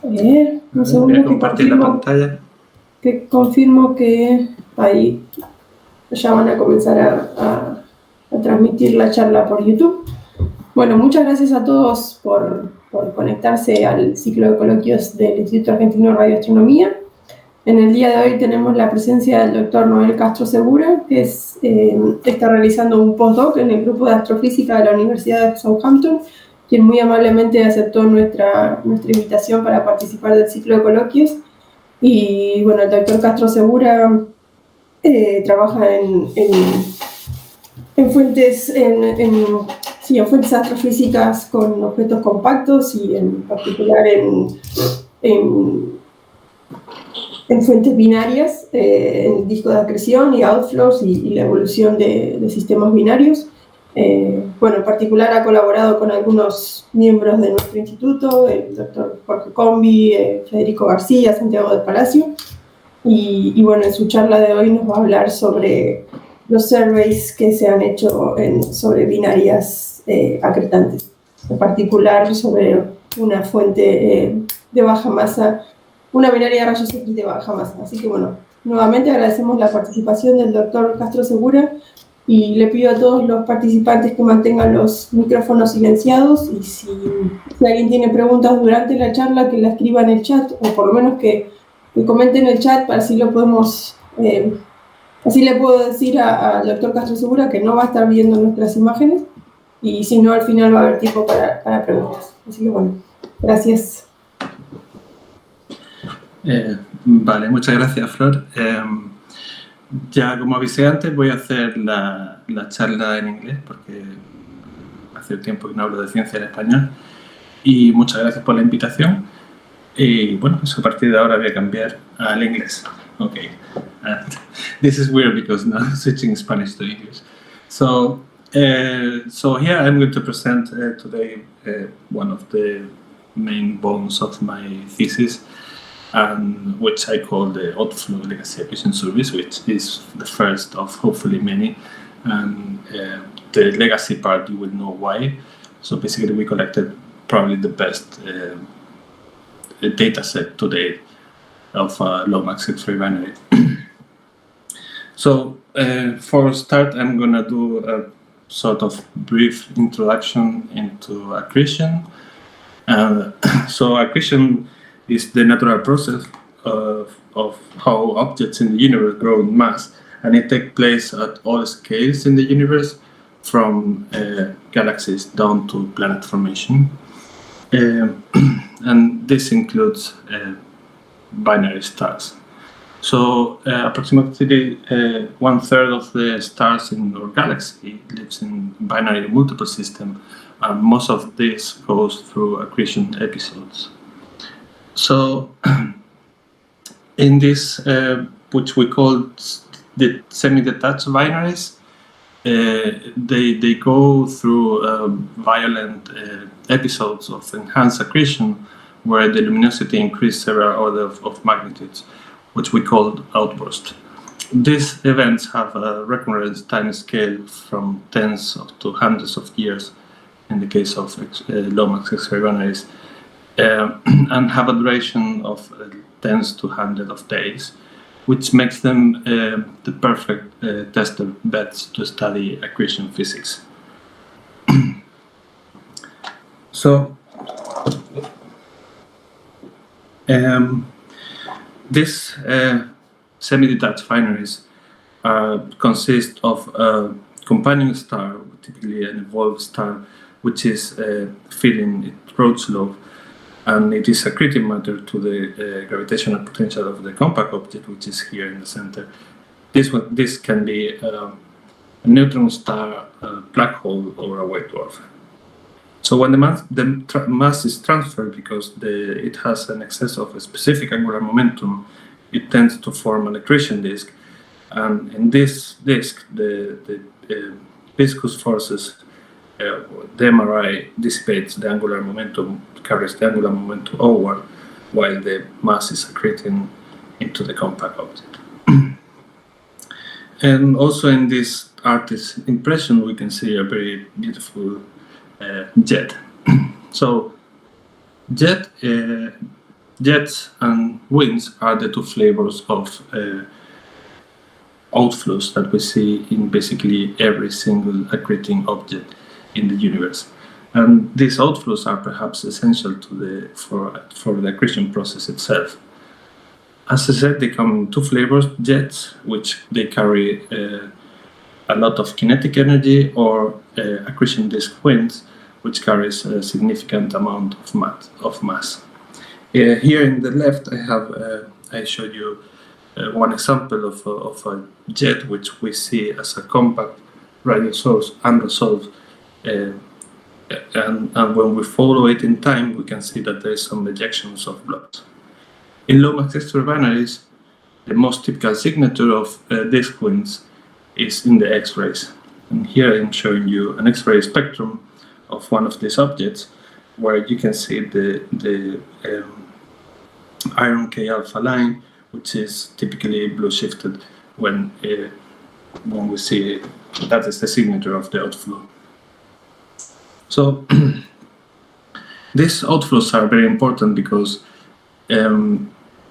Un segundo. Voy a compartir la pantalla. Que confirmo que ahí ya van a comenzar a transmitir la charla por YouTube. Bueno, muchas gracias a todos por conectarse al ciclo de coloquios del Instituto Argentino de Radioastronomía. En el día de hoy tenemos la presencia del doctor Noel Castro-Segura, que está realizando un postdoc en el grupo de astrofísica de la Universidad de Southampton, quien muy amablemente aceptó nuestra invitación para participar del ciclo de coloquios. Y bueno, el doctor Castro-Segura trabaja en fuentes astrofísicas con objetos compactos y en particular en fuentes binarias, en discos de acreción y outflows y la evolución de sistemas binarios. Bueno, en particular ha colaborado con algunos miembros de nuestro instituto, el doctor Jorge Combi, Federico García, Santiago del Palacio, y bueno, en su charla de hoy nos va a hablar sobre los surveys que se han hecho sobre binarias acretantes, en particular sobre una fuente de baja masa, una binaria de rayos X de baja masa. Así que bueno, nuevamente agradecemos la participación del doctor Castro-Segura y le pido a todos los participantes que mantengan los micrófonos silenciados y si alguien tiene preguntas durante la charla que la escriba en el chat o por lo menos que comenten en el chat para así lo podemos... Así le puedo decir al doctor Castro-Segura que no va a estar viendo nuestras imágenes y si no, al final va a haber tiempo para preguntas. Así que bueno, gracias. Vale, muchas gracias, Flor. Ya como avisé antes, voy a hacer la charla en inglés porque hace tiempo que no hablo de ciencia en español. Y muchas gracias por la invitación. Y bueno, pues a partir de ahora voy a cambiar al inglés. Okay. And this is weird because now I'm switching Spanish to English. So here I'm going to present today one of the main bones of my thesis, which I call the Outflow Legacy Accretion Surveys, which is the first of hopefully many. And the legacy part, you will know why. So basically we collected probably the best data set to date of low-max X-ray binary. So for a start, I'm going to do a sort of brief introduction into accretion. So accretion is the natural process of how objects in the universe grow in mass, and it takes place at all scales in the universe, from galaxies down to planet formation. And this includes binary stars. So approximately 1/3 of the stars in our galaxy lives in binary multiple system, and most of this goes through accretion episodes. So in this, which we call the semi-detached binaries, they go through violent episodes of enhanced accretion where the luminosity increased several orders of magnitudes, which we call outburst. These events have a recurrence time scale from tens to hundreds of years in the case of low-max X-ray binaries, and have a duration of tens to hundreds of days, which makes them the perfect test beds to study accretion physics. So these semi-detached binaries consist of a companion star, typically an evolved star, which is filling its Rhodes lobe, and it is accreting matter to the gravitational potential of the compact object, which is here in the center. This can be a neutron star, a black hole, or a white dwarf. So when the mass is transferred, because it has an excess of a specific angular momentum, it tends to form an accretion disk. And in this disk, the viscous forces, the MRI dissipates the angular momentum, carries the angular momentum over, while the mass is accreting into the compact object. And also in this artist's impression, we can see a very beautiful jet. So jet jets and winds are the two flavors of outflows that we see in basically every single accreting object in the universe. And these outflows are perhaps essential to for the accretion process itself. As I said, they come in two flavors: jets, which they carry a lot of kinetic energy, or accretion disk winds, which carries a significant amount of mass. Here in the left, I showed you one example of a jet which we see as a compact radio source, unresolved, and when we follow it in time, we can see that there is some ejections of blobs. In low-mass X-ray binaries, the most typical signature of disk winds is in the X-rays. And here I'm showing you an X-ray spectrum of one of these objects, where you can see the iron K alpha line, which is typically blue shifted when we see that is the signature of the outflow. So these outflows are very important because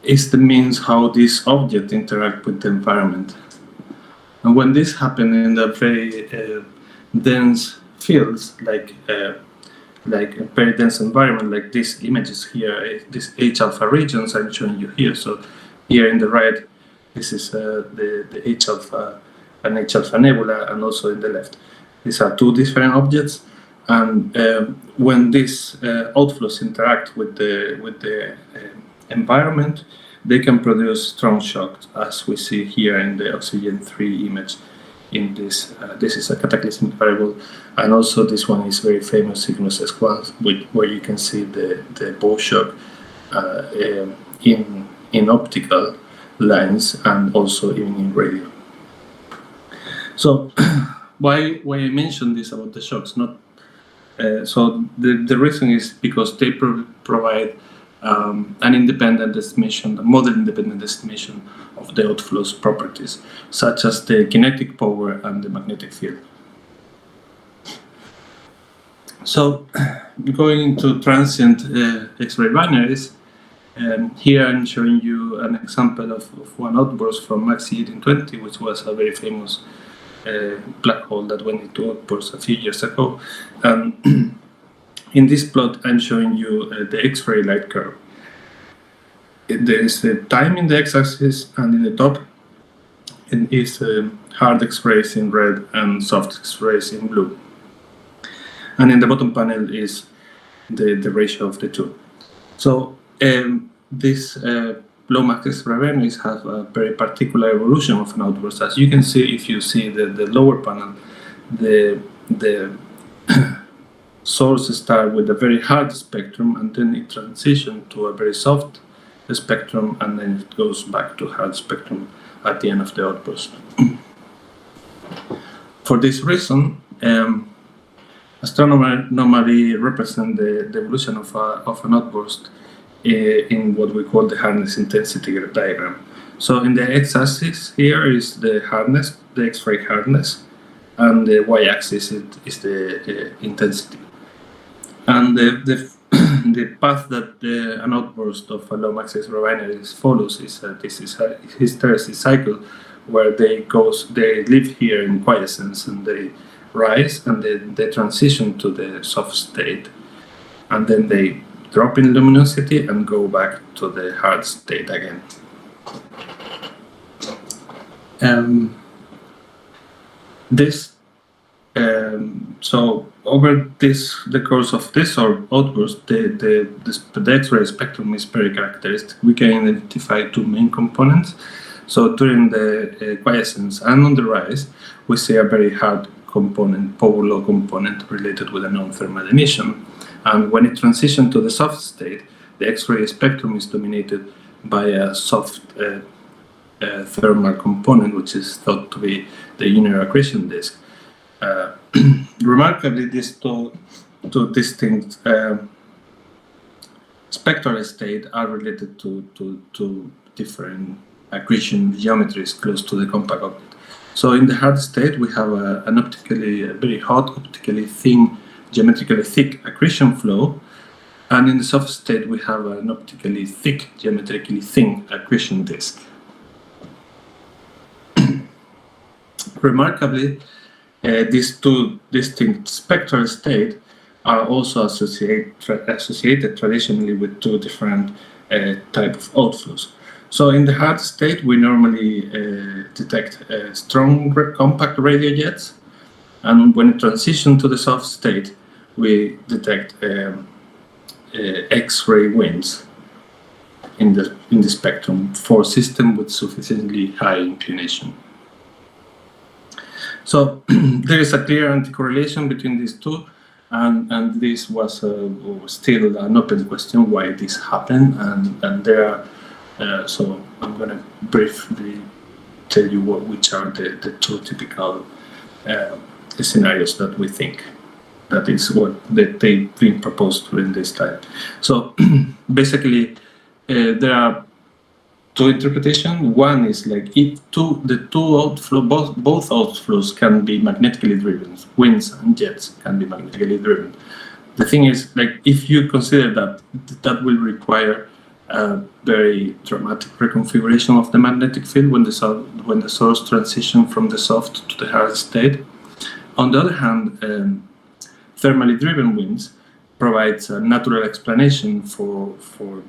it's the means how these objects interact with the environment. And when this happens in the very dense fields, like a very dense environment, like these images here, these H alpha regions I'm showing you here. So here in the right, this is the H alpha and H alpha nebula, and also in the left. These are two different objects, and when these outflows interact with the environment, they can produce strong shocks, as we see here in the oxygen 3 image. In this, this is a cataclysmic variable, and also this one is very famous, Cygnus S1, where you can see the bow shock in optical lines and also even in radio. So why I mentioned this about the shocks? So the reason is because they provide an independent estimation, a model-independent estimation of the outflow's properties, such as the kinetic power and the magnetic field. So, going into transient X-ray binaries, here I'm showing you an example of one outburst from MAX J1820, which was a very famous black hole that went into outburst a few years ago. In this plot, I'm showing you the X-ray light curve. There is the time in the x-axis, and in the top it is hard X-rays in red and soft X-rays in blue. And in the bottom panel is the ratio of the two. So these low-mass X-ray binaries have a very particular evolution of an outburst. As you can see, if you see the lower panel, the source starts with a very hard spectrum, and then it transitions to a very soft spectrum, and then it goes back to hard spectrum at the end of the outburst. For this reason, astronomers normally represent the evolution of an outburst in what we call the hardness intensity diagram. So in the x-axis here is the hardness, the X-ray hardness, and the y-axis is the intensity. And the path that an outburst of a low-mass X-ray binary follows is this is a hysteresis cycle, where they live here in quiescence, and they rise, and then they transition to the soft state, and then they drop in luminosity and go back to the hard state again. So over the course of this outburst, the X-ray spectrum is very characteristic. We can identify two main components. So during the quiescence and on the rise, we see a very hard component, power law component, related with a known thermal emission. And when it transitions to the soft state, the X-ray spectrum is dominated by a soft thermal component, which is thought to be the linear accretion disk. Remarkably, these two distinct spectral states are related to different accretion geometries close to the compact object. So in the hard state, we have a very hot, optically thin, geometrically thick accretion flow, And in the soft state, we have an optically thick, geometrically thin accretion disk. Remarkably, these two distinct spectral states are also associated traditionally with two different types of outflows. So in the hard state, we normally detect strong compact radio jets, and when it transitions to the soft state, we detect X-ray winds in the spectrum for systems with sufficiently high inclination. So there is a clear anticorrelation between these two, and this was still an open question why this happened, and there are so I'm going to briefly tell you which are the two typical scenarios that we think. That is what they've been proposed during this time. So basically, there are two interpretations. One is like if both outflows can be magnetically driven, winds and jets can be magnetically driven. The thing is, like, if you consider that will require a very dramatic reconfiguration of the magnetic field when the source transitions from the soft to the hard state. On the other hand, thermally driven winds provides a natural explanation for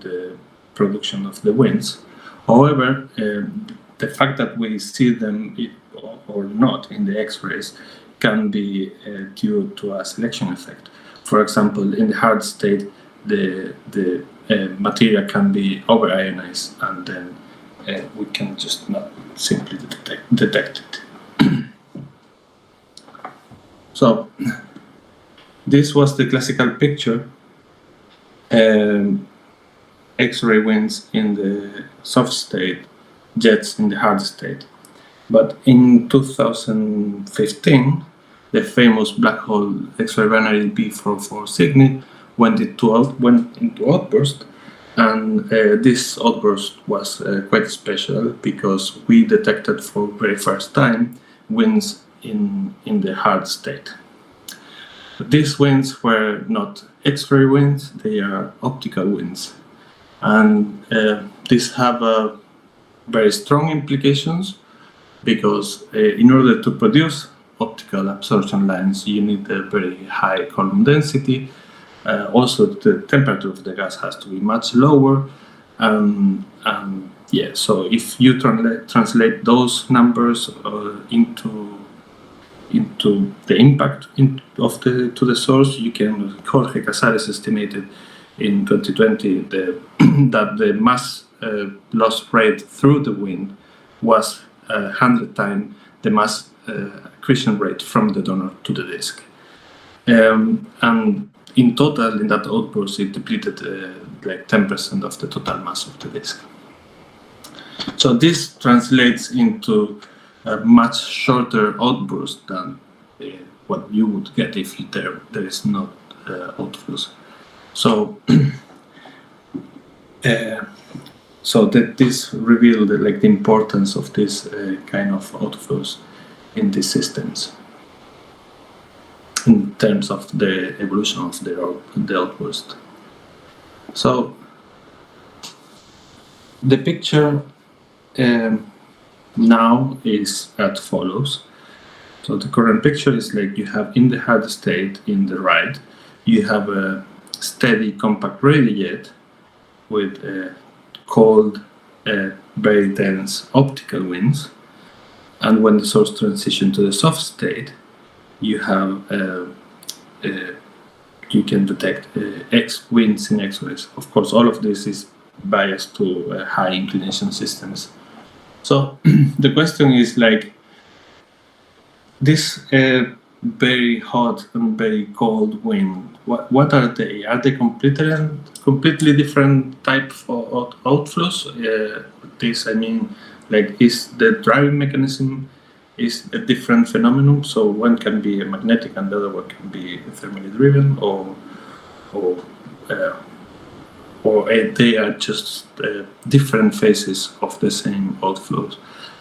the production of the winds. However, the fact that we see them or not in the X-rays can be due to a selection effect. For example, in the hard state, the material can be over-ionized, and then we can just not simply detect it. So this was the classical picture. X-ray winds in the soft state, jets in the hard state. But in 2015, the famous black hole X-ray binary V404 Cyg went into outburst, and this outburst was quite special because we detected for the very first time winds in the hard state. These winds were not X-ray winds, they are optical winds. And these have very strong implications because in order to produce optical absorption lines, you need a very high column density. Also, the temperature of the gas has to be much lower. Yeah, so if you translate those numbers into the impact to the source, you can. Jorge Casares estimated in 2020 that the mass loss rate through the wind was 100 times the mass accretion rate from the donor to the disk. And in total, in that outburst, it depleted like 10% of the total mass of the disk. So this translates into a much shorter outburst than what you would get if there is not outflows. So, so that this revealed like the importance of this kind of outflows in these systems in terms of the evolution of the outburst. So the picture now is as follows. So the current picture is like you have in the hard state in the right, you have a steady compact radio jet with cold, very dense optical winds, and when the source transitions to the soft state, you have you can detect X winds in X-rays. Of course, all of this is biased to high inclination systems. So the question is like this very hot and very cold wind. What are they? Are they completely different type of outflows? This, I mean, like, is the driving mechanism is a different phenomenon? So one can be a magnetic and the other one can be thermally driven, or they are just different phases of the same outflows.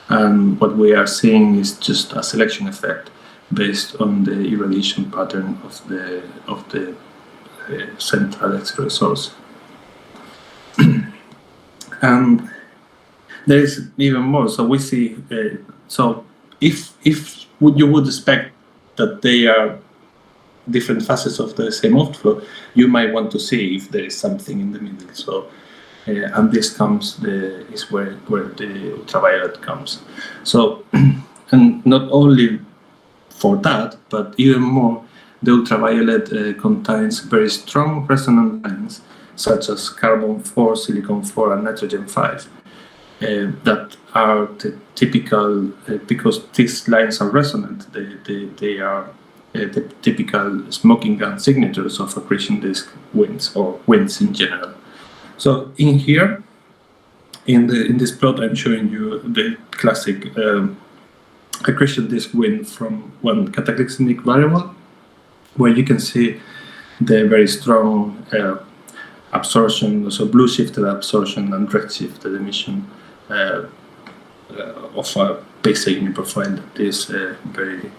And what we are seeing is just a selection effect based on the irradiation pattern of the central X-ray source. And there is even more. So we see. So if you would expect that they are different facets of the same outflow, you might want to see if there is something in the middle. So, and this is where the ultraviolet comes. So, and not only for that, but even more, the ultraviolet contains very strong resonant lines, such as carbon-4, silicon-4, and nitrogen-5, that are the typical, because these lines are resonant, they are the typical smoking gun signatures of accretion disk winds, or winds in general. So in here, in this plot, I'm showing you the classic accretion disk wind from one cataclysmic variable, where you can see the very strong absorption, so blue shifted absorption and red shifted emission of a basic unit profile that is very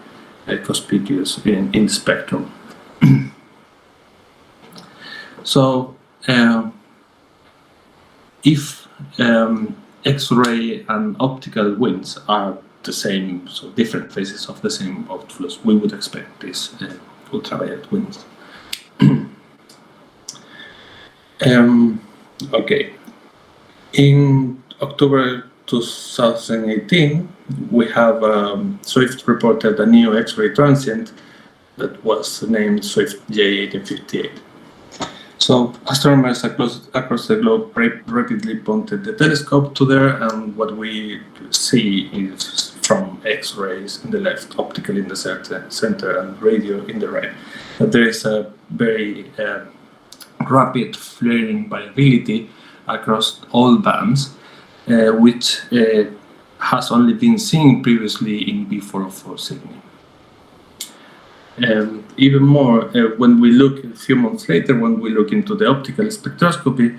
conspicuous in the spectrum. So if X-ray and optical winds are the same, so different phases of the same outflows, we would expect these ultraviolet winds. Okay. In October 2018, we have Swift reported a new X-ray transient that was named Swift J1858. So astronomers across the globe rapidly pointed the telescope to there, and what we see is from X-rays in the left, optical in the center, and radio in the right, that there is a very rapid flaring variability across all bands, which has only been seen previously in V404 Cyg. Even more, when we look a few months later, when we look into the optical spectroscopy,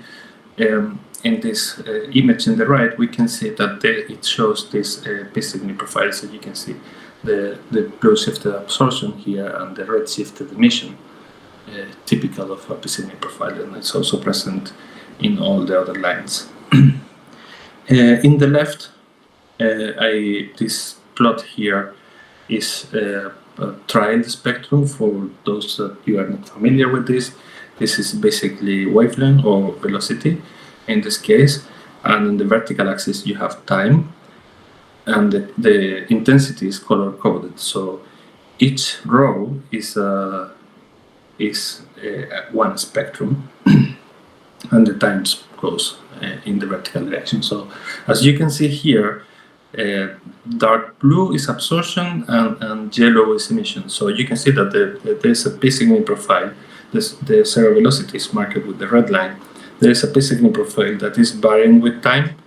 in this image in the right, we can see that it shows this P-Cygni profile. So you can see the blue shifted absorption here and the red shifted emission, typical of a P-Cygni profile, and it's also present in all the other lines. In the left, this plot here is a trial spectrum. For those that you are not familiar with this is basically wavelength or velocity in this case, and in the vertical axis you have time, and the intensity is color coded. So each row is one spectrum, and the times goes in the vertical direction. So as you can see here, dark blue is absorption and yellow is emission. So you can see that there's a P-Cygni profile. The zero velocity is marked with the red line. There is a P-Cygni profile that is varying with time.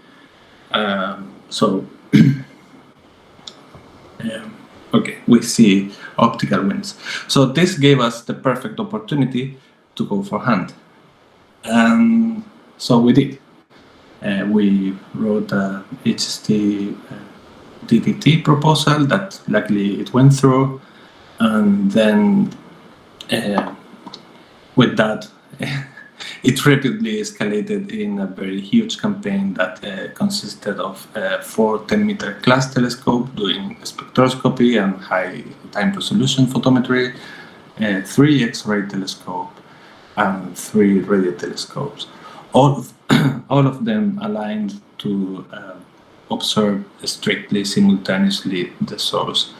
Okay, we see optical winds. So this gave us the perfect opportunity to go for hand. And so we did. We wrote a HST DDT proposal that luckily it went through, and then with that it rapidly escalated in a very huge campaign that consisted of 4 10-meter class telescopes doing spectroscopy and high time resolution photometry, 3 X-ray telescopes, and 3 radio telescopes. All of them aligned to observe strictly simultaneously the source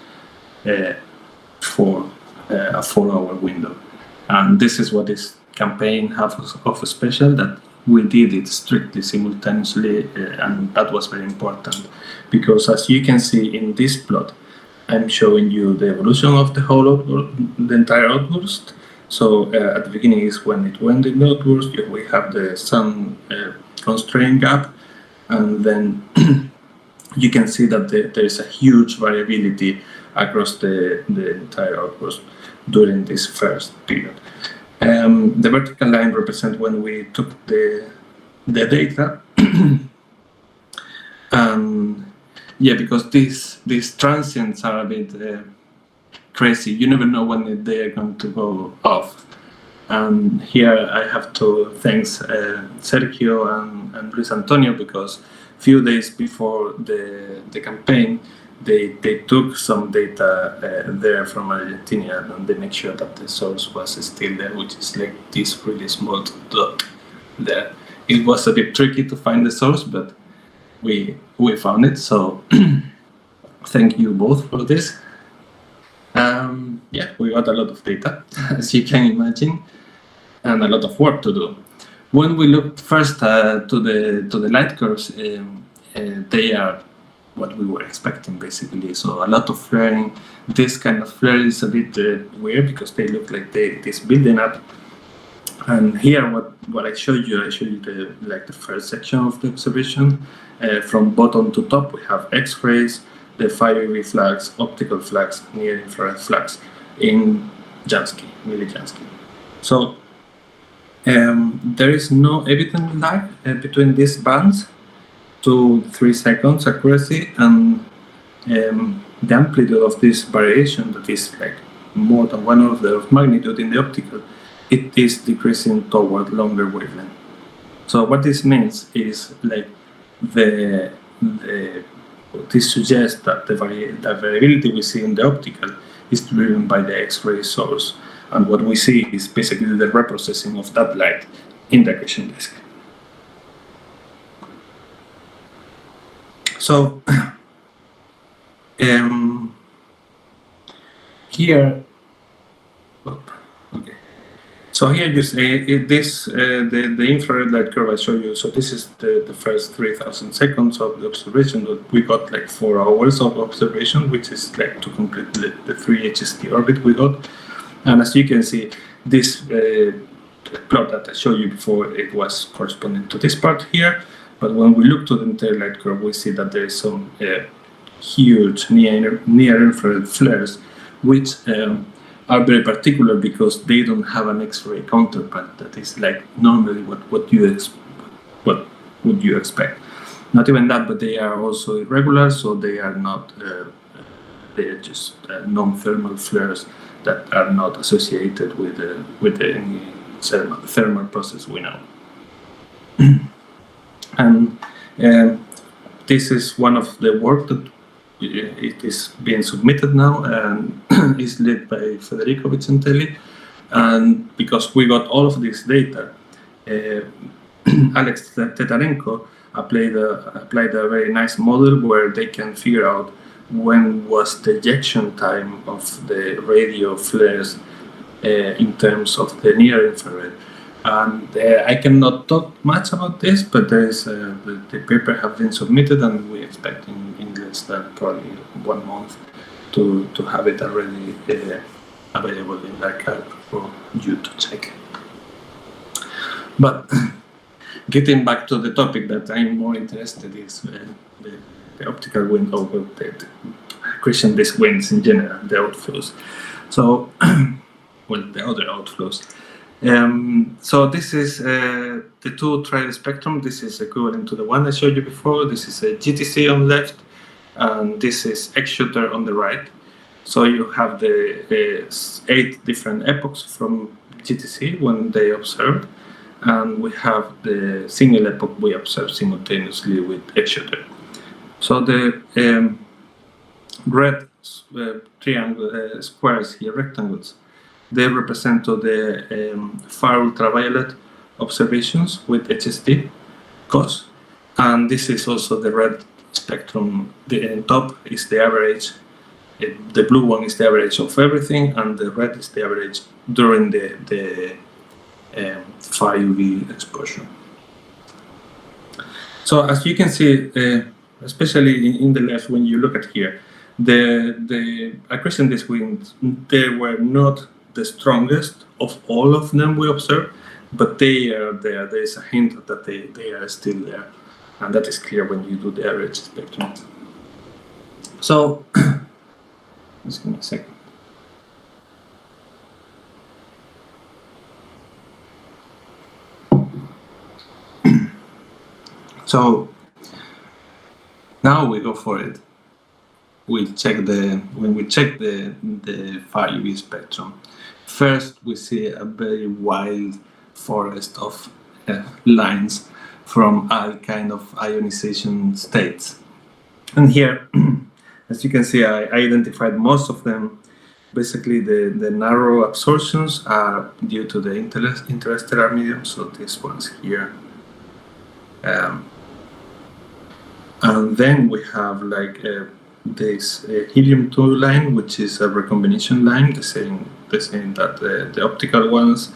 for a 4-hour window. And this is what this campaign has of special, that we did it strictly simultaneously, and that was very important, because as you can see in this plot, I'm showing you the evolution of the entire outburst. So at the beginning is when it went in the outburst, we have the sun constraint gap, and then you can see that there is a huge variability across the entire outburst during this first period. The vertical line represents when we took the data. Yeah, because these transients are a bit crazy. You never know when they are going to go off. And here I have to thank Sergio and Luis Antonio, because a few days before the campaign, they took some data there from Argentina, and they make sure that the source was still there, which is like this really small dot there. It was a bit tricky to find the source, but we found it. So thank you both for this. Yeah, we got a lot of data, as you can imagine, and a lot of work to do. When we looked first to the light curves, they are what we were expecting, basically. So a lot of flaring. This kind of flare is a bit weird, because they look like this building up. And here, what I showed you the first section of the observation. From bottom to top, we have X-rays, the 5 UV flags, optical flags, near-infrared flags in Jansky, millijansky. So there is no evident lag between these bands, 2-3 seconds accuracy, and the amplitude of this variation, that is like more than 1 order of magnitude in the optical, it is decreasing toward longer wavelength. So what this means is like this suggests that the variability we see in the optical is driven by the X-ray source, and what we see is basically the reprocessing of that light in the accretion disk. So here, okay. So here you see this the infrared light curve I show you. So this is the first 3,000 seconds of the observation. That we got like 4 hours of observation, which is like to complete the 3 HST orbit we got. And as you can see, this plot that I showed you before, it was corresponding to this part here. But when we look to the entire light curve, we see that there is some huge near-infrared flares, which are very particular because they don't have an X-ray counterpart that is like normally what would you expect. Not even that, but they are also irregular, so they are not. They are just non-thermal flares that are not associated with any thermal process we know. And this is one of the work that it is being submitted now, and is led by Federico Vicentelli. And because we got all of this data, Alex Tetarenko applied a very nice model where they can figure out when was the ejection time of the radio flares in terms of the near-infrared. And I cannot talk much about this, but there is the paper have been submitted, and we expect in less than probably 1 month to have it already available in archive for you to check. But getting back to the topic that I'm more interested in is the optical wind over the accretion disk winds in general, the outflows. So, well, the other outflows. So this is the 2-trial spectrum. This is equivalent to the one I showed you before. This is a GTC on the left, and this is X-shooter on the right. So you have the 8 different epochs from GTC when they observed, and we have the single epoch we observed simultaneously with X-shooter. So the red triangle squares here, rectangles, they represent the far ultraviolet observations with HST cos, and this is also the red spectrum. The top is the average, the blue one is the average of everything, and the red is the average during the far UV exposure. So as you can see, especially in the left, when you look at here, the accretion disk winds, they were not the strongest of all of them we observed, but they are there. There is a hint that they are still there, and that is clear when you do the average spectrum. So, just give me a second. So now we go for it. When we check the far UV spectrum, first we see a very wild forest of lines from all kind of ionization states. And here, as you can see, I identified most of them. Basically, the narrow absorptions are due to the interstellar medium, so these ones here. And then we have like this helium-2 line, which is a recombination line, the same that the optical ones.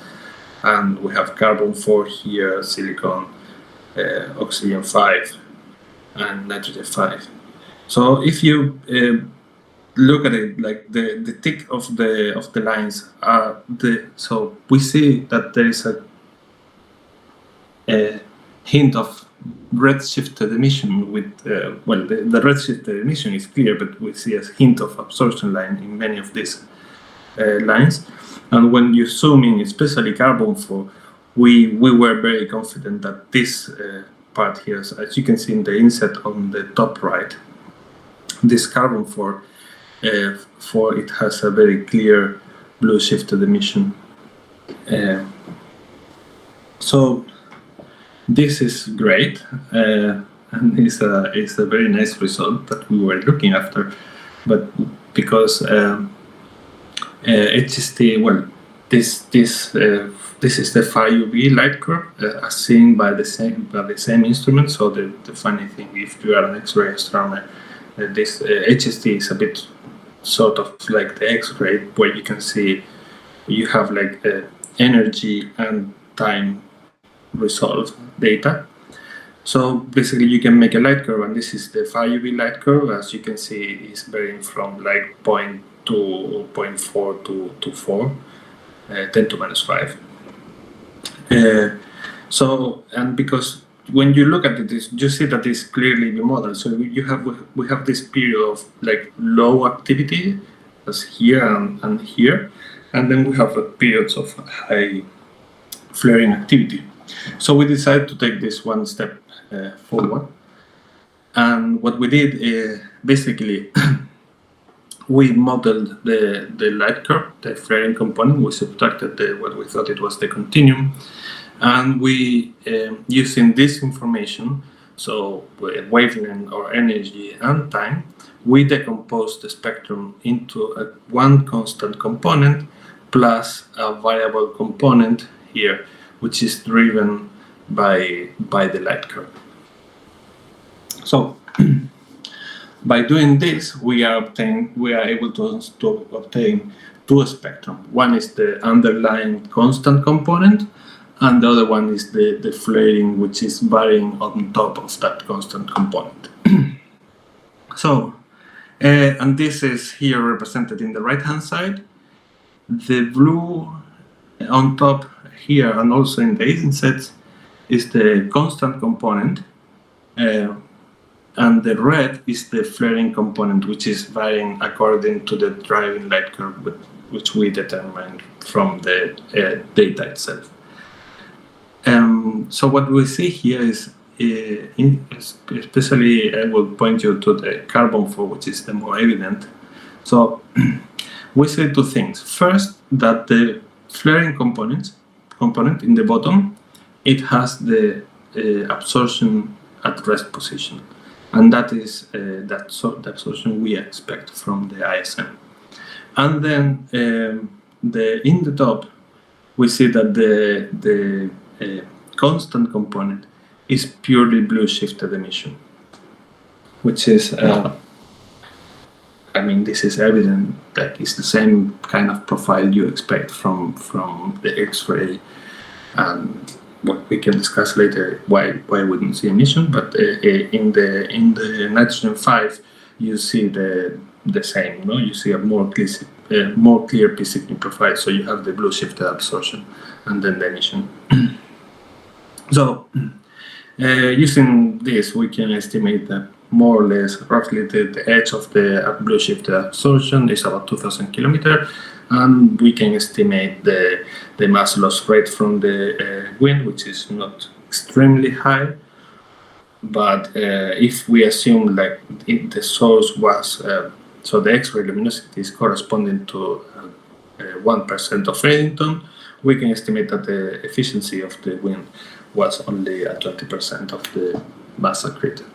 And we have carbon-4 here, silicon, oxygen-5, and nitrogen-5. So if you look at it, like the tick of the lines are so we see that there is a hint of redshifted emission with well, the redshifted emission is clear, but we see a hint of absorption line in many of these lines. And when you zoom in, especially carbon-4, we were very confident that this part here, as you can see in the inset on the top right, this carbon-4, it has a very clear blue shifted emission. So this is great, and it's a very nice result that we were looking after, but because HST, well, this is the phi UV light curve as seen by the same instrument. So the funny thing, if you are an X-ray astronomer, this HST is a bit sort of like the X-ray, where you can see you have like energy and time resolved data. So basically you can make a light curve, and this is the phi UV light curve. As you can see, is varying from like 0.2, 0.4 to 4, 10 to minus 5. So, and because when you look at it, you see that it's clearly the model. So we have this period of like low activity, as here and here, and then we have periods of high flaring activity. So we decided to take this one step forward, and what we did is basically we modeled the light curve, the flaring component. We subtracted what we thought it was the continuum, and we using this information, so wavelength or energy and time, we decomposed the spectrum into one constant component plus a variable component here, which is driven by the light curve. So by doing this, we are able to obtain two spectrum. One is the underlying constant component, and the other one is the flaring, which is varying on top of that constant component. So, and this is here represented in the right-hand side. The blue on top here and also in the insets is the constant component, and the red is the flaring component, which is varying according to the driving light curve, which we determined from the data itself. So what we see here is, especially I will point you to the carbon-4, which is the more evident. So we see two things. First, that the flaring component in the bottom, it has the absorption at rest position, and that is the absorption we expect from the ISM. And then in the top, we see that the constant component is purely blue shifted emission, which is I mean, this is evident that it's the same kind of profile you expect from the X-ray, and what we can discuss later why we wouldn't see emission. But in the nitrogen 5, you see the same. You know, you see a more clear P-sigma profile. So you have the blue shifted absorption and then the emission. So using this, we can estimate that more or less roughly the edge of the blue shifted absorption is about 2,000 kilometers, and we can estimate the mass loss rate from the wind, which is not extremely high. But if we assume like the source was so the X-ray luminosity is corresponding to 1% of Eddington, we can estimate that the efficiency of the wind was only at 20% of the mass accreted.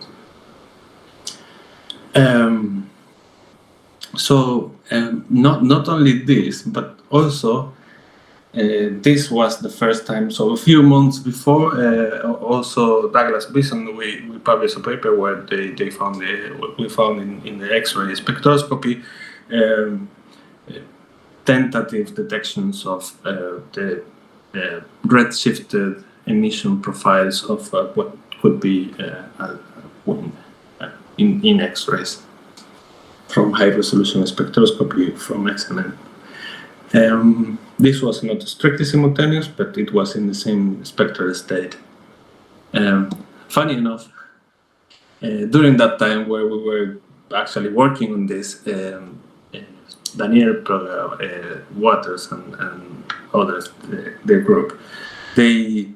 Not only this, but also this was the first time. So a few months before, also Douglas Bison, we published a paper where they found we found in the X-ray spectroscopy tentative detections of the redshifted emission profiles of what could be wind in X-rays from high-resolution spectroscopy from XMM. This was not strictly simultaneous, but it was in the same spectral state. Funny enough, during that time where we were actually working on this, Daniel program, Waters and others, their group, they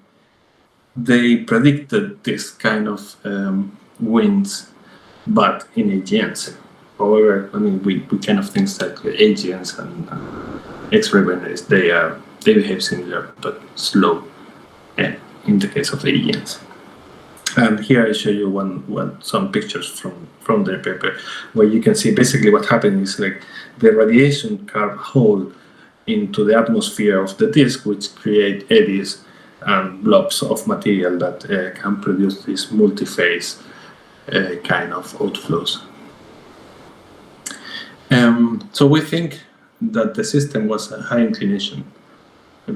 predicted this kind of winds, but in AGNs. However, I mean, we kind of think that AGNs and X-ray binaries, they behave similar but slow in the case of AGNs. And here I show you some pictures from their paper, where you can see basically what happened is like the radiation carve hole into the atmosphere of the disk, which create eddies and blobs of material that can produce these multi-phase kind of outflows. So we think that the system was a high inclination,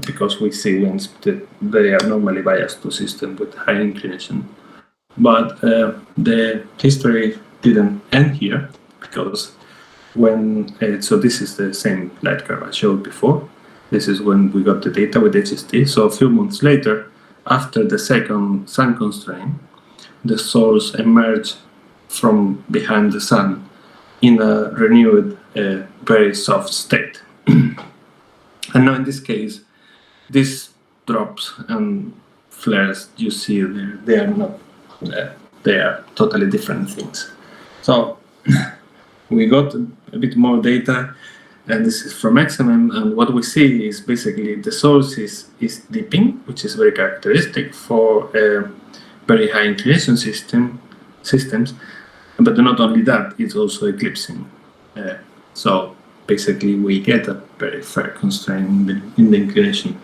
because we see winds that they are normally biased to systems with high inclination. But the history didn't end here, because so this is the same light curve I showed before. This is when we got the data with HST. So a few months later, after the second sun constraint, the source emerged from behind the sun in a renewed, very soft state. And now in this case, these drops and flares you see there, they are not, they are totally different things. So we got a bit more data, and this is from XMM, and what we see is basically the source is dipping, which is very characteristic for very high inclination systems, but not only that, it's also eclipsing. So basically we get a very fair constraint in the inclination.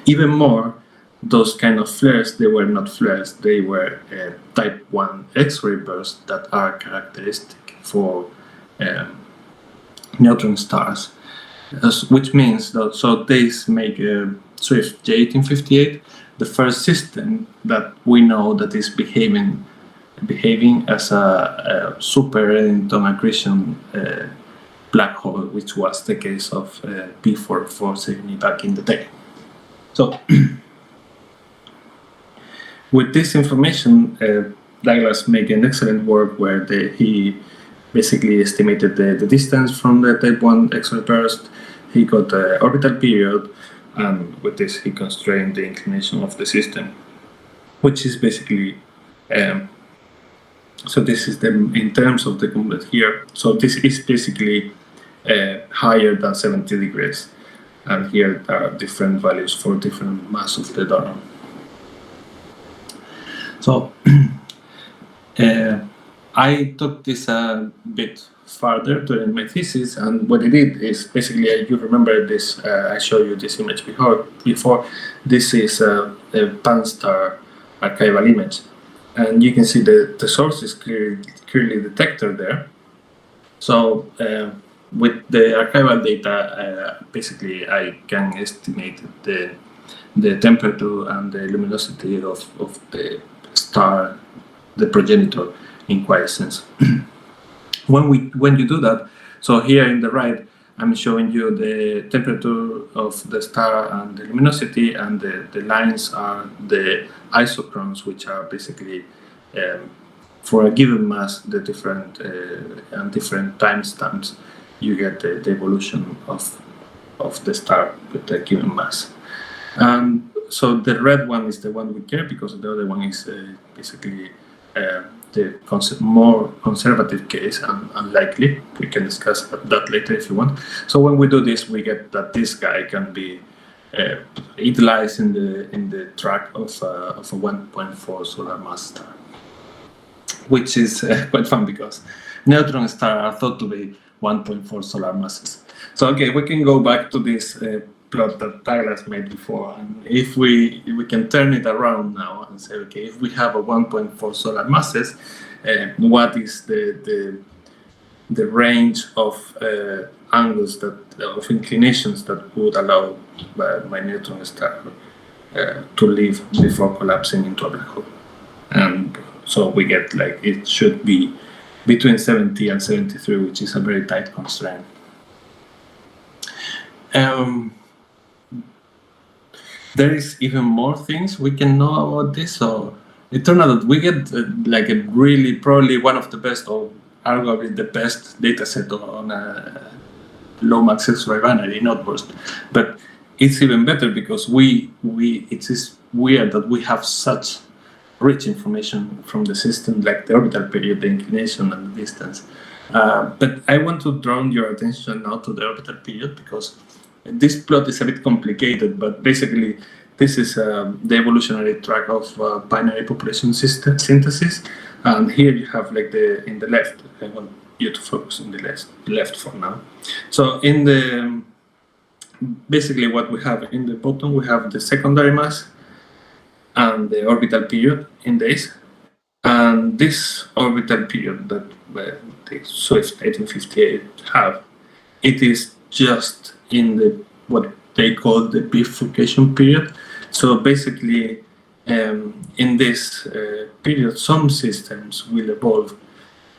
Even more, those kind of flares, they were not flares, they were type 1 X-ray bursts that are characteristic for neutron stars, which means that, so these make Swift J1858 the first system that we know that is behaving as a super Eddington accretion black hole, which was the case of V404 Cyg back in the day. So with this information, Douglas made an excellent work where he basically estimated the distance from the type 1 X-ray burst. He got the orbital period, and with this he constrained the inclination of the system, which is basically so this is in terms of the comet here. So this is basically higher than 70 degrees, and here there are different values for different mass of the donor. So I took this a bit further during my thesis, and what I did is basically, you remember this, I showed you this image before. This is a pan-star archival image, and you can see the source is clearly detected there. So with the archival data, basically I can estimate the temperature and the luminosity of the star, the progenitor, in quiescence. When you do that, so here in the right, I'm showing you the temperature of the star and the luminosity, and the lines are the isochrones, which are basically for a given mass, the different and different timestamps, you get the evolution of the star with the given mass. And so the red one is the one we care, because the other one is basically the more conservative case and unlikely. We can discuss that later if you want. So when we do this, we get that this guy can be it lies in the track of a 1.4 solar mass star, which is quite fun because neutron stars are thought to be 1.4 solar masses. So okay, we can go back to this plot that Douglas made before, and if we can turn it around now and say, okay, if we have a 1.4 solar masses, what is the range of angles of inclinations that would allow my neutron star to live before collapsing into a black hole? And so we get like it should be between 70 and 73, which is a very tight constraint. There is even more things we can know about this. So it turned out that we get like a really probably one of the best, or arguably the best data set on a low max X-ray binary in Outburst. But it's even better because it is weird that we have such rich information from the system, like the orbital period, the inclination, and the distance. But I want to draw your attention now to the orbital period because this plot is a bit complicated, but basically this is the evolutionary track of binary population synthesis. And here you have like in the left, I want you to focus on the left for now. So basically what we have in the bottom, we have the secondary mass and the orbital period in days. And this orbital period that the Swift 1858 have, it is just in what they call the bifurcation period. So basically, in this period, some systems will evolve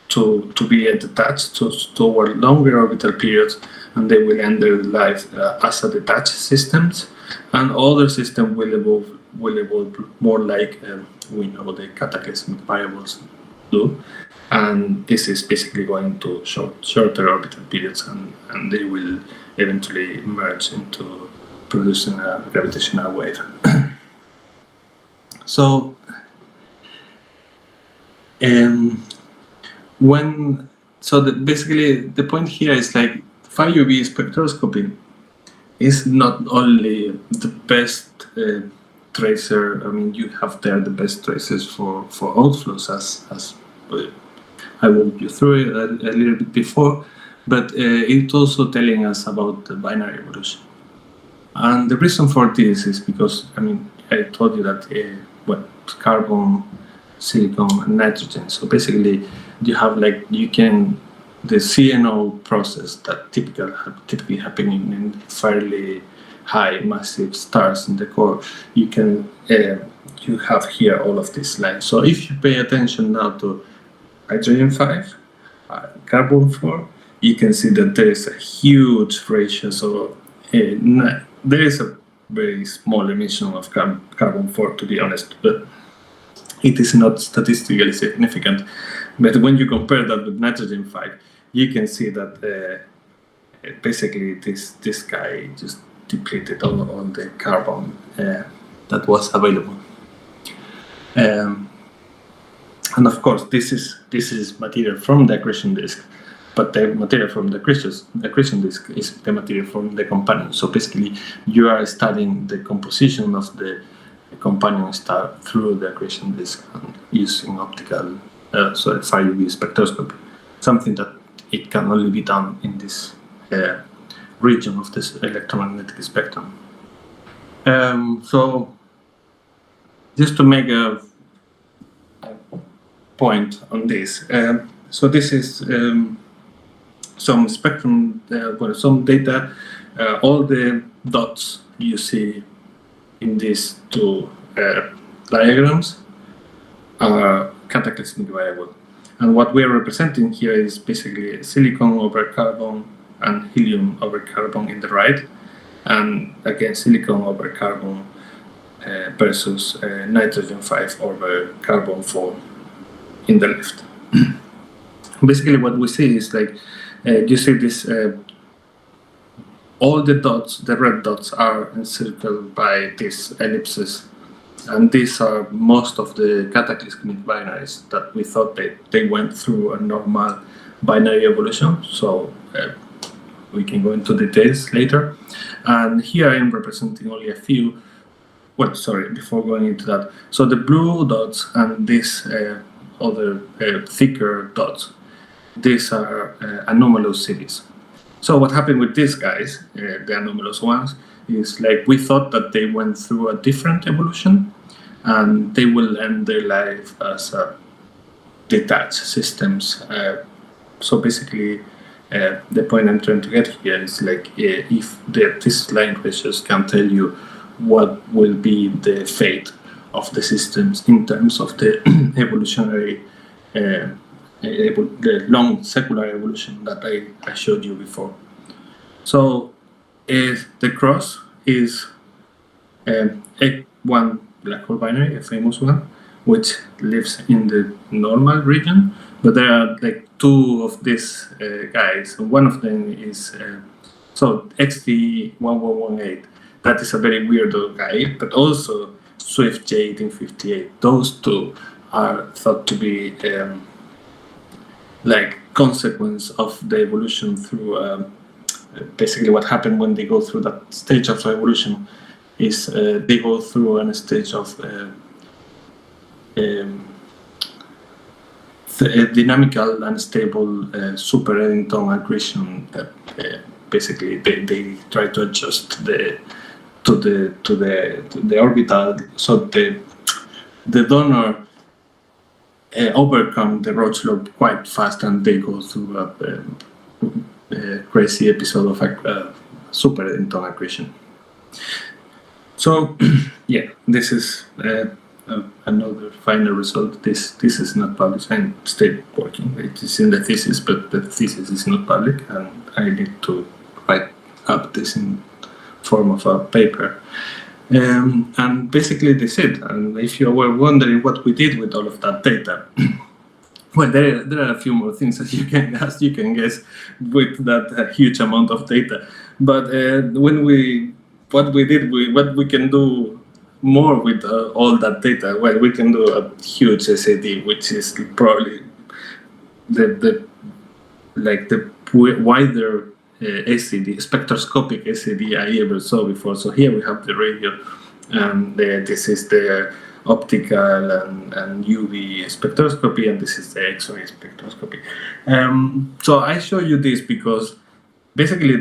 to be detached toward longer orbital periods, and they will end their life as a detached systems, and other systems will evolve more like we know the cataclysmic variables do, and this is basically going to shorter orbital periods, and they will eventually merge into producing a gravitational wave. So basically the point here is like 5UV spectroscopy is not only the best tracer. I mean, you have there the best tracers for outflows, as I walked you through it a little bit before, but it's also telling us about the binary evolution. And the reason for this is because, I mean, I told you that carbon, silicon, and nitrogen. So basically, you have like the CNO process that typically happening in fairly high massive stars in the core. You have here all of these lines. So if you pay attention now to hydrogen 5, carbon 4, you can see that there is a huge ratio. So there is a very small emission of carbon 4, to be honest, but it is not statistically significant. But when you compare that with nitrogen 5, you can see that basically this guy just depleted all the carbon that was available. And of course, this is material from the accretion disk, but the material from the accretion disk is the material from the companion. So basically, you are studying the composition of the companion star through the accretion disk and using optical, 5UV spectroscopy, something that it can only be done in this region of this electromagnetic spectrum. So just to make a point on this, so this is some spectrum, some data. All the dots you see in these two diagrams are cataclysmic variable. And what we are representing here is basically silicon over carbon and helium over carbon in the right, and again silicon over carbon versus nitrogen 5 over carbon 4 in the left. Basically what we see is like, you see this, all the dots, the red dots, are encircled by these ellipses And these are most of the cataclysmic binaries that we thought they went through a normal binary evolution. So we can go into details later. And here I'm representing only a few. Well, sorry, before going into that. So the blue dots and these other thicker dots, these are anomalous cities. So what happened with these guys, the anomalous ones, is like we thought that they went through a different evolution and they will end their life as detached systems. So basically, the point I'm trying to get here is like if these line ratios can tell you what will be the fate of the systems in terms of the evolutionary, the long secular evolution that I showed you before. So the cross is one black hole binary, a famous one, which lives in the normal region, but there are like two of these guys. One of them is so XT1118. That is a very weird guy, but also Swift J1858. Those two are thought to be like consequence of the evolution through basically what happened when they go through that stage of evolution is they go through a stage of dynamical unstable super Eddington accretion that basically they try to adjust to the orbital, so the donor overcome the Roche loop quite fast, and they go through a crazy episode of super Eddington accretion. So yeah, this is another final result. This is not published. I'm still working. It is in the thesis, but the thesis is not public, and I need to write up this in form of a paper. And basically that's it. And if you were wondering what we did with all of that data, well, there are a few more things that you can guess with that huge amount of data. But what we can do more with all that data, well, we can do a huge SAD, which is probably the wider SAD, spectroscopic SAD I ever saw before. So here we have the radio, and this is the optical and UV spectroscopy, and this is the X-ray spectroscopy. So I show you this because basically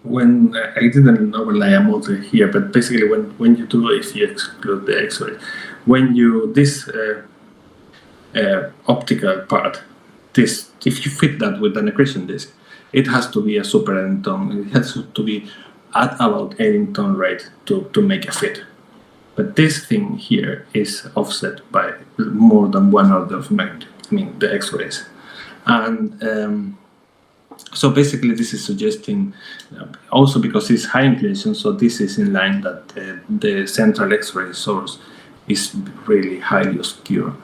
when I didn't overlay a model here, but basically when you do, if you exclude the X-ray, when you this optical part, this, if you fit that with an accretion disk, it has to be a super Eddington. It has to be at about Eddington rate to make a fit. But this thing here is offset by more than 1 order of magnitude. I mean the X-rays, and so basically this is suggesting also because it's high inclination. So this is in line that the central X-ray source is really highly obscure.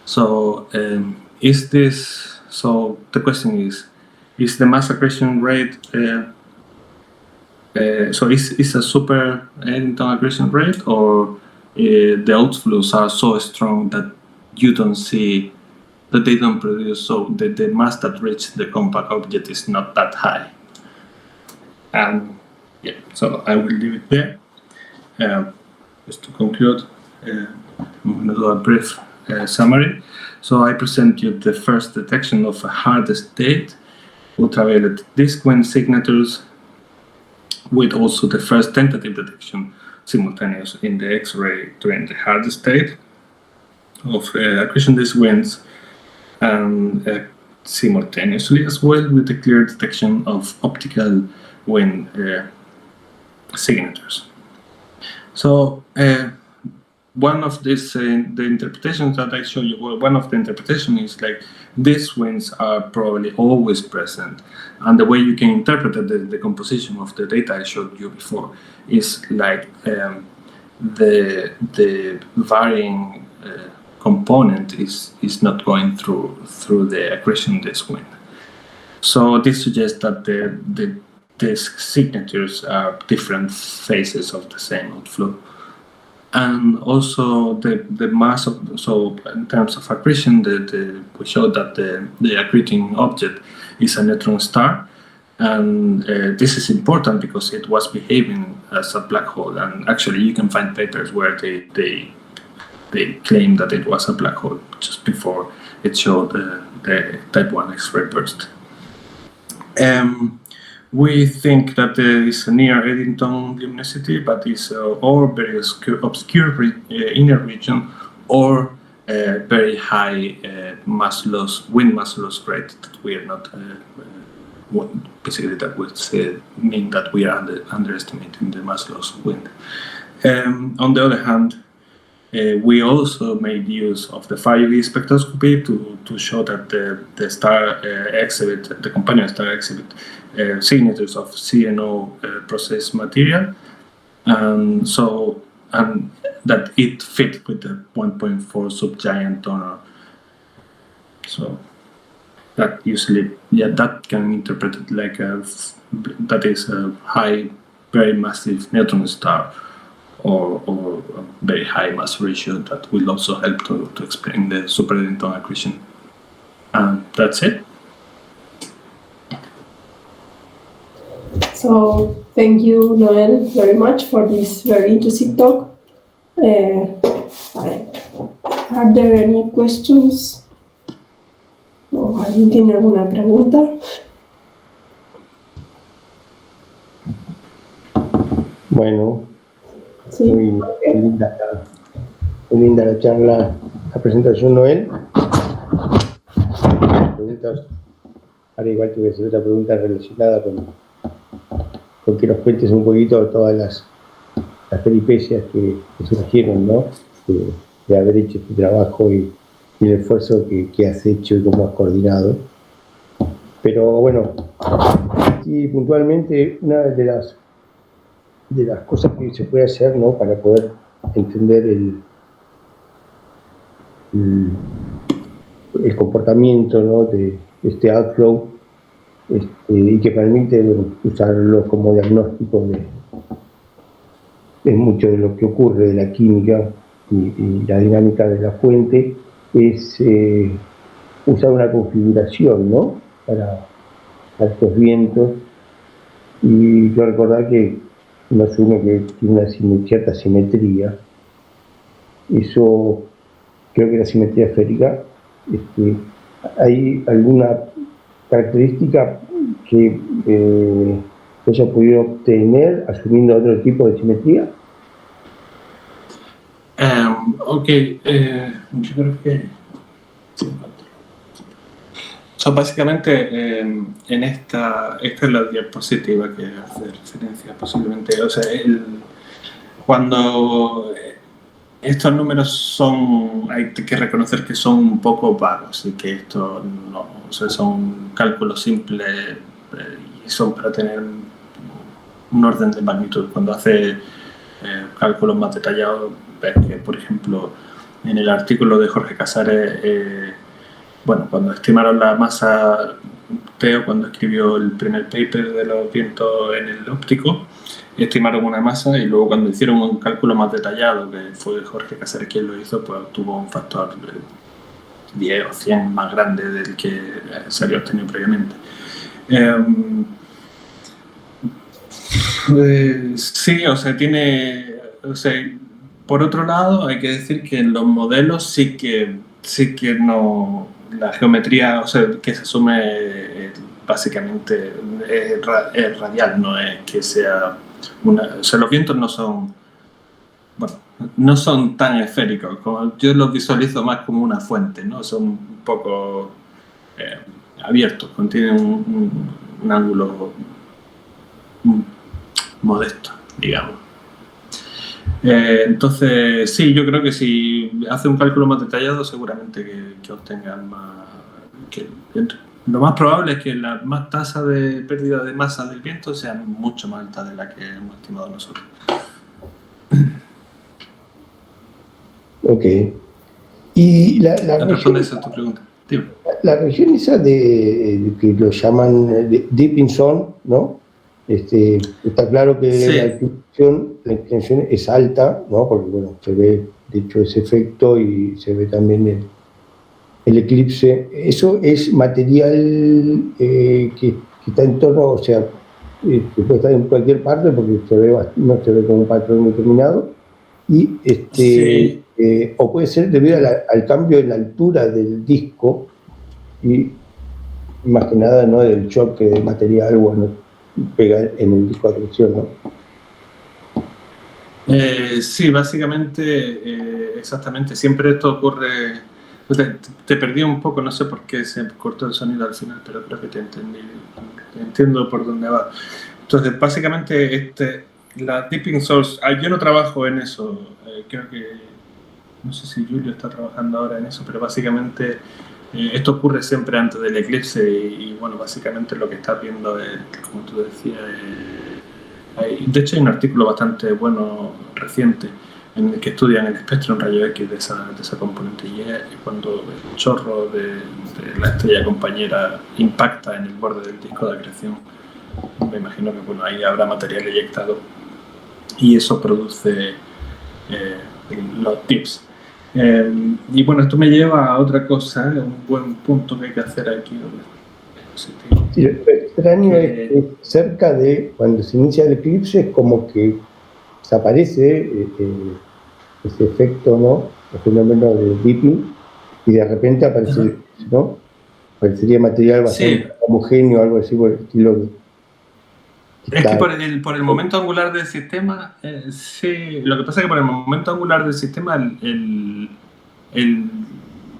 So is this? So the question is the mass accretion rate? So is a super Eddington accretion rate, or the outflows are so strong that you don't see that they don't produce, so the mass that reaches the compact object is not that high? And yeah, so I will leave it there. Just to conclude, I'm going to do a brief summary. So I present you the first detection of a hard state ultraviolet disk wind signatures, with also the first tentative detection simultaneous in the X-ray during the hard state of accretion disk winds, and simultaneously as well with the clear detection of optical wind signatures. So one of these, the interpretations that I show you, well, one of the interpretations is like these winds are probably always present, and the way you can interpret the composition of the data I showed you before is like the varying component is not going through the accretion disk wind. So this suggests that the disk signatures are different phases of the same outflow. And also the mass of, so in terms of accretion, we showed that the accreting object is a neutron star. And this is important because it was behaving as a black hole. And actually you can find papers where they claim that it was a black hole just before it showed the type 1 X-ray burst. We think that there is a near Eddington luminosity, but it's or very obscure inner region, or very high mass loss, wind mass loss rate that we are not. Basically, that would mean that we are underestimating the mass loss wind. On the other hand, we also made use of the 5D spectroscopy to show that the star exhibit, the companion star exhibit, signatures of CNO processed material, and that it fit with the 1.4 subgiant donor. So that usually, that can be interpreted like that is a high, very massive neutron star, or a very high mass ratio that will also help to explain the super Eddington accretion. And that's it. So thank you, Noel, very much for this very interesting talk. Are there any questions? ¿O alguien tiene alguna pregunta? Bueno, Sí. muy linda la charla, la presentación, Noel. Preguntas, ahora igual te voy a hacer otra pregunta relacionada con que nos cuentes un poquito todas las peripecias que surgieron, ¿no? De haber hecho este trabajo y el esfuerzo que has hecho y cómo has coordinado. Pero bueno, sí, puntualmente una de las cosas que se puede hacer, ¿no?, para poder entender el comportamiento, ¿no?, de este outflow, y que permite usarlo como diagnóstico de mucho de lo que ocurre de la química y la dinámica de la fuente, es usar una configuración, ¿no?, para estos vientos. Y yo recordar que uno asume que tiene una cierta simetría. Eso, creo que la simetría esférica, ¿hay alguna característica que se haya podido obtener asumiendo otro tipo de simetría? Ok, yo creo que... básicamente, en esta es la diapositiva que hace referencia posiblemente. O sea, cuando estos números son, hay que reconocer que son un poco vagos y que esto no, o sea, son cálculos simples y son para tener un orden de magnitud. Cuando hace cálculos más detallados, ves que, por ejemplo, en el artículo de Jorge Casares, bueno, cuando estimaron la masa, Teo, cuando escribió el primer paper de los vientos en el óptico, estimaron una masa, y luego cuando hicieron un cálculo más detallado, que fue Jorge Casares quien lo hizo, pues tuvo un factor 10 o 100 más grande del que se había obtenido previamente. Sí, o sea, por otro lado, hay que decir que en los modelos sí que no, la geometría, o sea, que se asume básicamente es radial, no es que sea o sea, los vientos no son, bueno, no son tan esféricos, como yo los visualizo más como una fuente, ¿no? Son un poco abiertos, contienen un ángulo modesto, digamos. Entonces, sí, yo creo que si hace un cálculo más detallado, seguramente que obtengan más. Lo más probable es que la tasa de pérdida de masa del viento sea mucho más alta de la que hemos estimado nosotros. Ok. Y la ¿Respondes a tu pregunta? La región esa que lo llaman Deep in Zone, ¿no? Está claro que Sí. la inclinación es alta, ¿no? Porque, bueno, se ve, de hecho, ese efecto y se ve también el eclipse. Eso es material que está en torno, o sea, que puede estar en cualquier parte porque no se ve como un patrón determinado. Y Sí. o puede ser debido al cambio en la altura del disco y más que nada, ¿no?, del choque de material, bueno, pega en el disco de acreción, ¿no? Sí, básicamente, exactamente. Siempre esto ocurre. Te perdí un poco, no sé por qué se cortó el sonido al final, pero creo que te entendí. Entiendo por dónde va. Entonces, básicamente, la Deeping Source. Yo no trabajo en eso. Creo que. No sé si Julio está trabajando ahora en eso, pero básicamente esto ocurre siempre antes del eclipse y bueno, básicamente lo que estás viendo es, como tú decías, de hecho hay un artículo bastante bueno reciente en el que estudian el espectro en rayo X de esa componente y es cuando el chorro de la estrella compañera impacta en el borde del disco de acreción. Me imagino que bueno, ahí habrá material eyectado y eso produce los tips. Y bueno, esto me lleva a otra cosa, un buen punto que hay que hacer aquí. Sí, lo extraño es que cerca de cuando se inicia el eclipse es como que desaparece ese efecto, ¿no?, el fenómeno de dipping, y de repente aparece el eclipse, ¿no? Parecería material bastante homogéneo, algo así por el estilo. Es que por el momento angular del sistema, sí, lo que pasa es que por el momento angular del sistema, el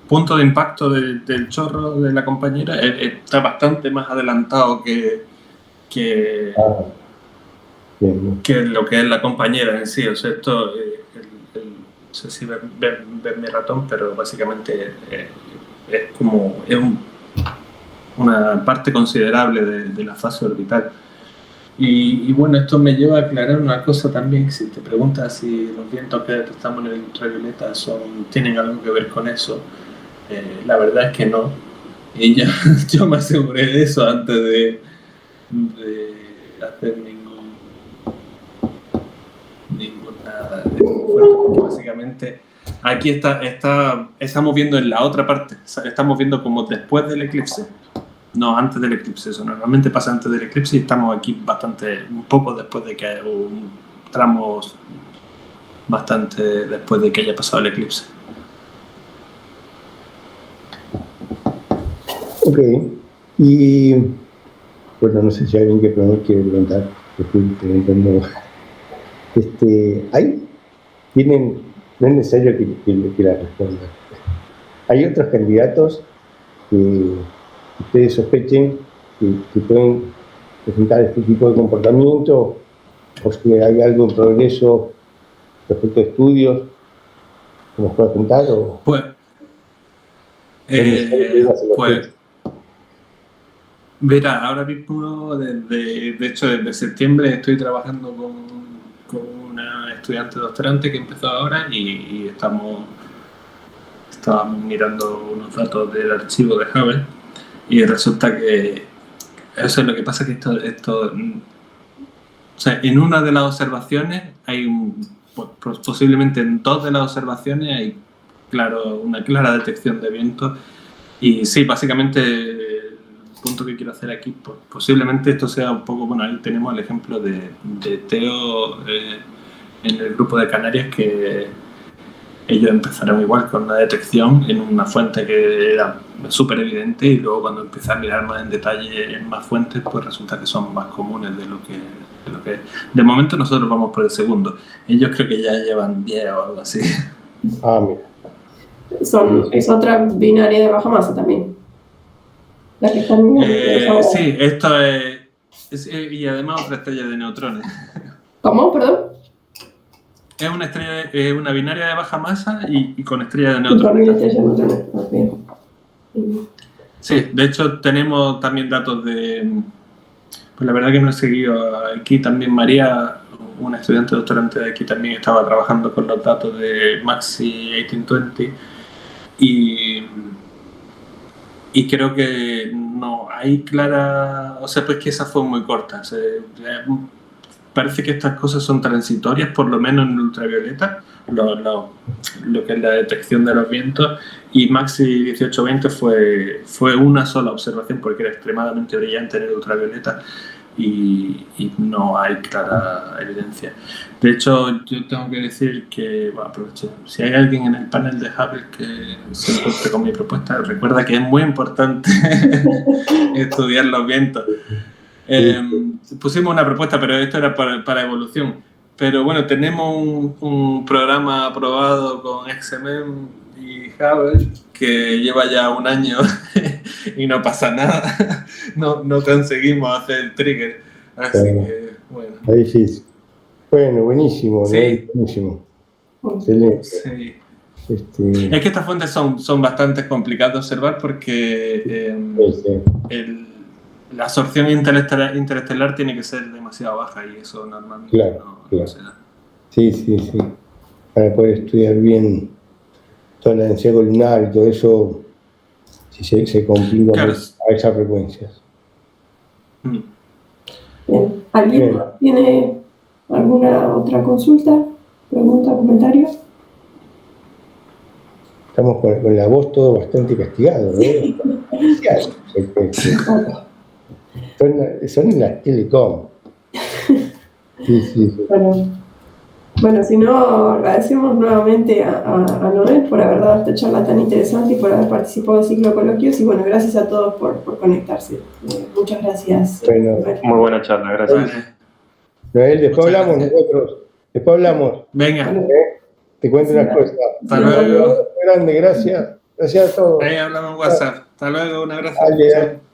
punto de impacto del chorro de la compañera está bastante más adelantado que lo que es la compañera en sí. O sea, esto, no sé si ver mi ratón, pero básicamente es como una parte considerable de la fase orbital. Y bueno, esto me lleva a aclarar una cosa también. Si te preguntas si los vientos que detectamos en el ultravioleta tienen algo que ver con eso, la verdad es que no. Y yo me aseguré de eso antes de hacer nada de fuerte, porque básicamente aquí estamos viendo en la otra parte, estamos viendo como después del eclipse. No, antes del eclipse. Eso normalmente pasa antes del eclipse y estamos aquí un poco después de que tramos bastante después de que haya pasado el eclipse. Ok. Y bueno, no sé si alguien quiere preguntar. No es necesario que la responda. ¿Hay otros candidatos que ustedes sospechen que pueden presentar este tipo de comportamiento, o si hay algo en progreso respecto a estudios que nos pueda contar? Verá, ahora mismo, de hecho, desde septiembre estoy trabajando con una estudiante doctorante que empezó ahora y estábamos mirando unos datos del archivo de Hubble y resulta que eso es lo que pasa, que esto o sea, en una de las observaciones posiblemente en dos de las observaciones hay una clara detección de viento. Y sí, básicamente el punto que quiero hacer aquí, posiblemente esto sea un poco, bueno, ahí tenemos el ejemplo de Teo en el grupo de Canarias, que ellos empezaron igual con una detección en una fuente que era súper evidente y luego cuando empiezan a mirar más en detalle en más fuentes, pues resulta que son más comunes de lo que es. De momento nosotros vamos por el segundo. Ellos creo que ya llevan 10 o algo así. Ah, mira. Es otra binaria de baja masa también. La que están sí, esto es y además otra estrella de neutrones. ¿Cómo? Perdón. Es una binaria de baja masa y con estrella de neutrones. Sí, de hecho tenemos también datos pues la verdad que no he seguido. Aquí también María, una estudiante doctorante de aquí, también estaba trabajando con los datos de Maxi 1820 y creo que no hay clara... O sea, pues que esa fue muy corta. Parece que estas cosas son transitorias, por lo menos en el ultravioleta, lo que es la detección de los vientos, y Maxi 1820 fue una sola observación porque era extremadamente brillante en el ultravioleta y no hay clara evidencia. De hecho, yo tengo que decir que, bueno, aprovecho, si hay alguien en el panel de Hubble que se encuentre con mi propuesta, recuerda que es muy importante estudiar los vientos. Pusimos una propuesta, pero esto era para evolución. Pero bueno, tenemos un programa aprobado con XMM y Hubble que lleva ya un año y no pasa nada. No conseguimos hacer el trigger. Así que, bueno. Ahí sí. Bueno, buenísimo, Sí. ¿no? Buenísimo. Excelente. Sí. Es que estas fuentes son bastante complicadas de observar porque la absorción interestelar tiene que ser demasiado baja y eso normalmente no se da. Sí. Para poder estudiar bien toda la densidad columnar y todo eso, si se complica a esas frecuencias. Bien. ¿Alguien tiene alguna otra consulta, pregunta, comentario? Estamos con la voz todo bastante castigado, ¿no? Son en las telecom. Sí. Bueno, si no, agradecemos nuevamente a Noel por haber dado esta charla tan interesante y por haber participado del ciclo de coloquios. Y bueno, gracias a todos por conectarse. Muchas gracias. Bueno, muy buena charla, gracias. Noel, después hablamos nosotros. Después hablamos. Venga. Te cuento unas cosas. Hasta luego. Grande, gracias. Gracias a todos. Ahí hablamos en WhatsApp. Hasta luego, un abrazo. Dale.